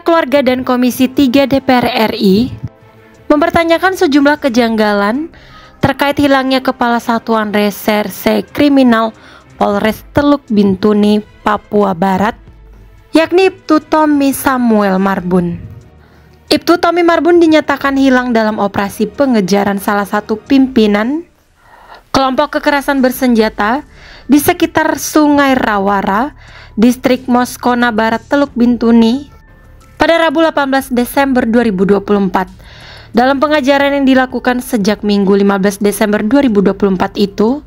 Pihak keluarga dan Komisi 3 DPR RI mempertanyakan sejumlah kejanggalan terkait hilangnya Kepala Satuan Reserse Kriminal Polres Teluk Bintuni, Papua Barat, yakni Ibtu Tommy Samuel Marbun. Ibtu Tommy Marbun dinyatakan hilang dalam operasi pengejaran salah satu pimpinan kelompok kekerasan bersenjata di sekitar Sungai Rawara, Distrik Moskona Barat, Teluk Bintuni pada Rabu 18 Desember 2024. Dalam pengajaran yang dilakukan sejak Minggu 15 Desember 2024 itu,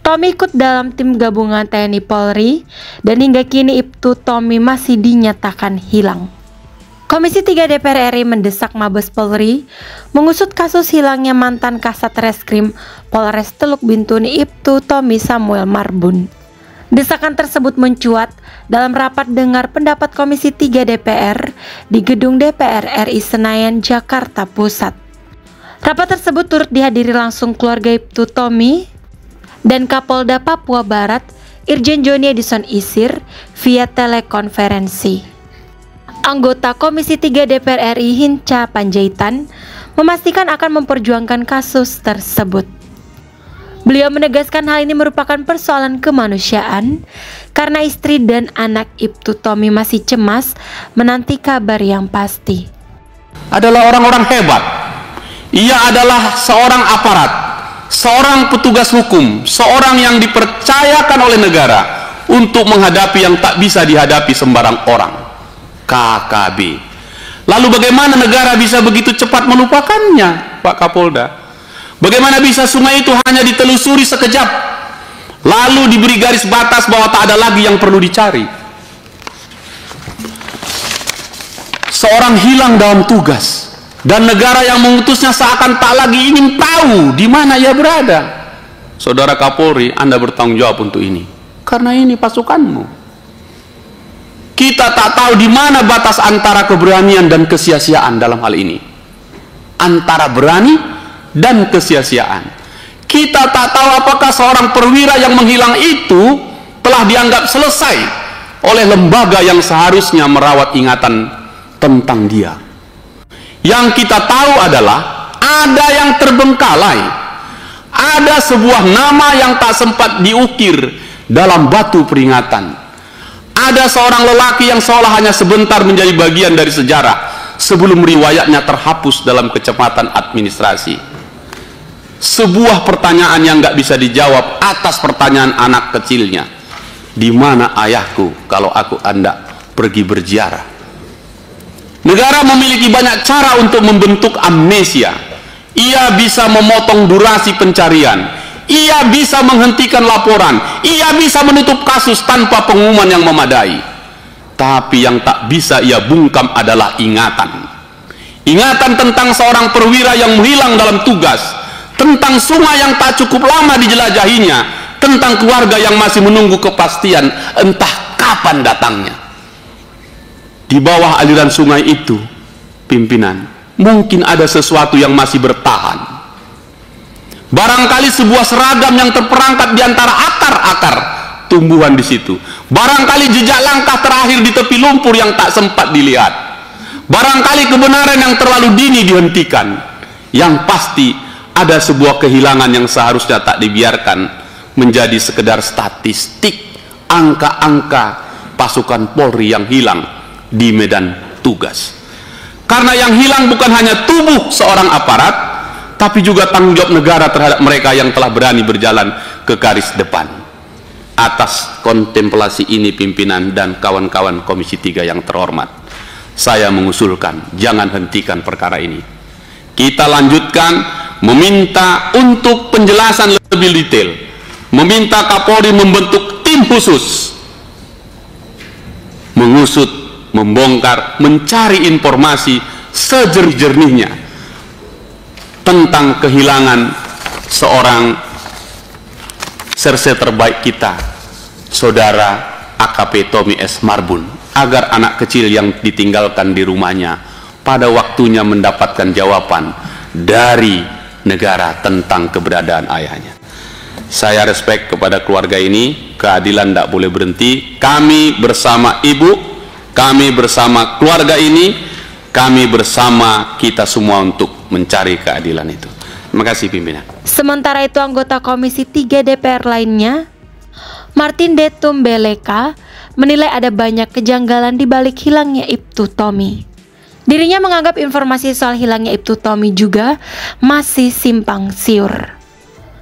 Tommy ikut dalam tim gabungan TNI Polri dan hingga kini Ibtu Tommy masih dinyatakan hilang. Komisi 3 DPR RI mendesak Mabes Polri mengusut kasus hilangnya mantan Kasat Reskrim Polres Teluk Bintuni Ibtu Tommy Samuel Marbun. Desakan tersebut mencuat dalam rapat dengar pendapat Komisi 3 DPR di Gedung DPR RI Senayan, Jakarta Pusat. Rapat tersebut turut dihadiri langsung keluarga Ibtu Tommy dan Kapolda Papua Barat Irjen Joni Edison Isir via telekonferensi. Anggota Komisi 3 DPR RI Hinca Panjaitan memastikan akan memperjuangkan kasus tersebut. Beliau menegaskan hal ini merupakan persoalan kemanusiaan karena istri dan anak Ibtu Tommy masih cemas menanti kabar yang pasti. Adalah orang-orang hebat. Ia adalah seorang aparat, seorang petugas hukum, seorang yang dipercayakan oleh negara untuk menghadapi yang tak bisa dihadapi sembarang orang. KKB. Lalu bagaimana negara bisa begitu cepat melupakannya, Pak Kapolda? Bagaimana bisa sungai itu hanya ditelusuri sekejap, lalu diberi garis batas bahwa tak ada lagi yang perlu dicari? Seorang hilang dalam tugas, dan negara yang mengutusnya seakan tak lagi ingin tahu di mana ia berada. Saudara Kapolri, Anda bertanggung jawab untuk ini, karena ini pasukanmu. Kita tak tahu di mana batas antara keberanian dan kesia-siaan dalam hal ini. Antara berani dan kesia-siaan. Kita tak tahu apakah seorang perwira yang menghilang itu telah dianggap selesai oleh lembaga yang seharusnya merawat ingatan tentang dia. Yang kita tahu adalah ada yang terbengkalai, ada sebuah nama yang tak sempat diukir dalam batu peringatan, ada seorang lelaki yang seolah hanya sebentar menjadi bagian dari sejarah sebelum riwayatnya terhapus dalam kecepatan administrasi. Sebuah pertanyaan yang nggak bisa dijawab atas pertanyaan anak kecilnya, di mana ayahku kalau aku hendak pergi berziarah? Negara memiliki banyak cara untuk membentuk amnesia. Ia bisa memotong durasi pencarian, ia bisa menghentikan laporan, ia bisa menutup kasus tanpa pengumuman yang memadai. Tapi yang tak bisa ia bungkam adalah ingatan. Ingatan tentang seorang perwira yang menghilang dalam tugas, tentang sungai yang tak cukup lama dijelajahinya, tentang keluarga yang masih menunggu kepastian entah kapan datangnya. Di bawah aliran sungai itu, pimpinan, mungkin ada sesuatu yang masih bertahan. Barangkali sebuah seragam yang terperangkap di antara akar-akar tumbuhan di situ. Barangkali jejak langkah terakhir di tepi lumpur yang tak sempat dilihat. Barangkali kebenaran yang terlalu dini dihentikan. Yang pasti ada sebuah kehilangan yang seharusnya tak dibiarkan menjadi sekedar statistik, angka-angka pasukan Polri yang hilang di medan tugas. Karena yang hilang bukan hanya tubuh seorang aparat, tapi juga tanggung jawab negara terhadap mereka yang telah berani berjalan ke garis depan. Atas kontemplasi ini pimpinan dan kawan-kawan Komisi 3 yang terhormat, saya mengusulkan jangan hentikan perkara ini. Kita lanjutkan meminta untuk penjelasan lebih detail, meminta Kapolri membentuk tim khusus mengusut, membongkar, mencari informasi sejernih-jernihnya tentang kehilangan seorang serse terbaik kita, saudara AKP Tommy S. Marbun, agar anak kecil yang ditinggalkan di rumahnya pada waktunya mendapatkan jawaban dari negara tentang keberadaan ayahnya. Saya respect kepada keluarga ini, keadilan tidak boleh berhenti. Kami bersama ibu, Kami bersama keluarga ini, kami bersama kita semua untuk mencari keadilan itu. Terima kasih pimpinan. Sementara itu anggota Komisi 3 DPR lainnya, Martin de Tumbeleka, menilai ada banyak kejanggalan di balik hilangnya Ibtu Tommy. Dirinya menganggap informasi soal hilangnya Ibtu Tommy juga masih simpang siur.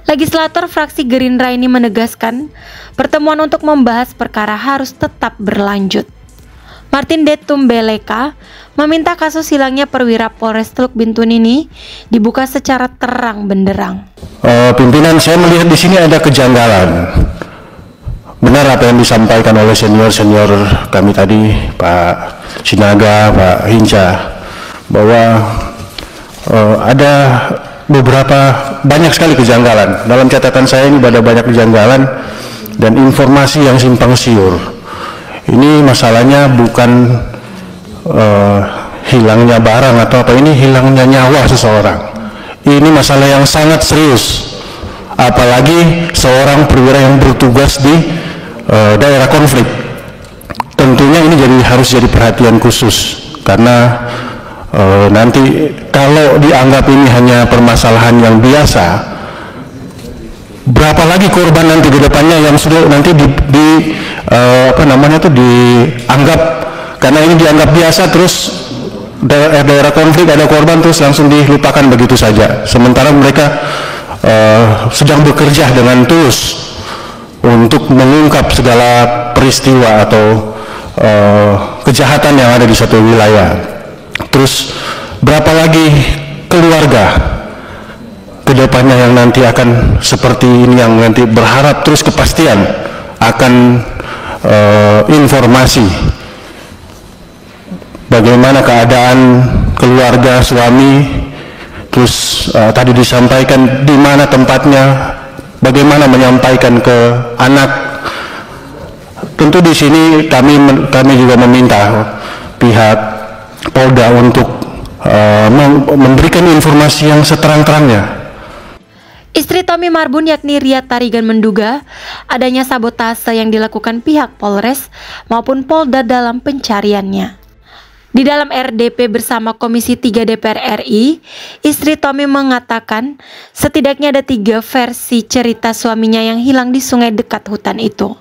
Legislator fraksi Gerindra ini menegaskan pertemuan untuk membahas perkara harus tetap berlanjut. Martin de Tumbeleka meminta kasus hilangnya perwira Polres Teluk Bintun ini dibuka secara terang benderang. Pimpinan, saya melihat di sini ada kejanggalan. Benar apa yang disampaikan oleh senior-senior kami tadi, Pak Sinaga, Pak Hinca, bahwa ada banyak sekali kejanggalan. Dalam catatan saya ini ada banyak kejanggalan dan informasi yang simpang siur. Ini masalahnya bukan hilangnya barang atau apa, ini hilangnya nyawa seseorang. Ini masalah yang sangat serius, apalagi seorang perwira yang bertugas di daerah konflik. Tentunya ini harus jadi perhatian khusus, karena nanti kalau dianggap ini hanya permasalahan yang biasa, berapa lagi korban nanti di depannya yang sudah nanti dianggap, karena ini dianggap biasa, terus daerah konflik ada korban terus langsung dilupakan begitu saja, sementara mereka sedang bekerja dengan tulus untuk mengungkap segala peristiwa atau kejahatan yang ada di suatu wilayah. Terus berapa lagi keluarga kedepannya yang nanti akan seperti ini, yang nanti berharap terus kepastian akan informasi bagaimana keadaan keluarga suami, terus tadi disampaikan di mana tempatnya, bagaimana menyampaikan ke anak. Tentu di sini kami juga meminta pihak Polda untuk memberikan informasi yang seterang-terangnya. Istri Tommy Marbun yakni Ria Tarigan menduga adanya sabotase yang dilakukan pihak Polres maupun Polda dalam pencariannya. Di dalam RDP bersama Komisi 3 DPR RI, istri Tommy mengatakan setidaknya ada 3 versi cerita suaminya yang hilang di sungai dekat hutan itu.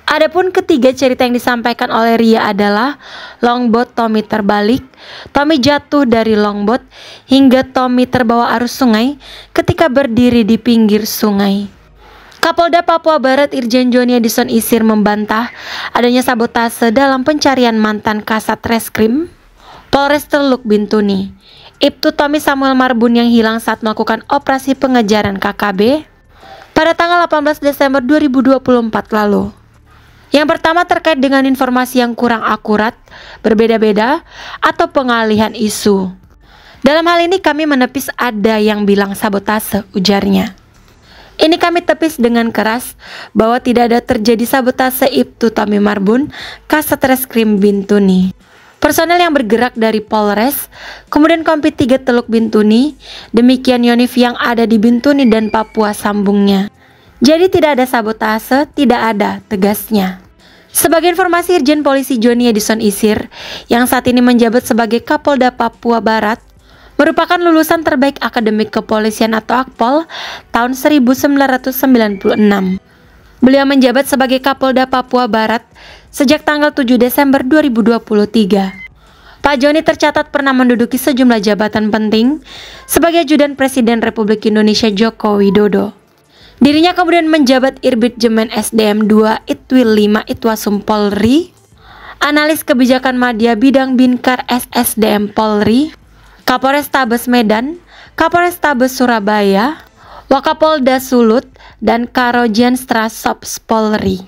Adapun ketiga cerita yang disampaikan oleh Ria adalah longboat Tommy terbalik, Tommy jatuh dari longboat, hingga Tommy terbawa arus sungai ketika berdiri di pinggir sungai. Kapolda Papua Barat Irjen Joni Edison Isir membantah adanya sabotase dalam pencarian mantan Kasat Reskrim Polres Teluk Bintuni, Ibtu Tommy Samuel Marbun yang hilang saat melakukan operasi pengejaran KKB pada tanggal 18 Desember 2024 lalu. Yang pertama terkait dengan informasi yang kurang akurat, berbeda-beda, atau pengalihan isu. Dalam hal ini kami menepis ada yang bilang sabotase, ujarnya. Ini kami tepis dengan keras bahwa tidak ada terjadi sabotase Ibtu Tommy Marbun, Kasat Reskrim Bintuni. Personel yang bergerak dari Polres, kemudian Kompi 3 Teluk Bintuni, demikian Yonif yang ada di Bintuni dan Papua sambungnya. Jadi tidak ada sabotase, tidak ada, tegasnya. Sebagai informasi, Irjen Polisi Joni Edison Isir yang saat ini menjabat sebagai Kapolda Papua Barat merupakan lulusan terbaik akademik kepolisian atau Akpol tahun 1996. Beliau menjabat sebagai Kapolda Papua Barat sejak tanggal 7 Desember 2023. Pak Joni tercatat pernah menduduki sejumlah jabatan penting sebagai ajudan Presiden Republik Indonesia Joko Widodo. Dirinya kemudian menjabat Irbit Jemen SDM 2 Itwil 5 Itwasum Polri, analis kebijakan media bidang Binkar SSDM Polri, Kapolres Tabes Medan, Kapolres Tabes Surabaya, Wakapolda Sulut, dan Karojen Strasops Polri.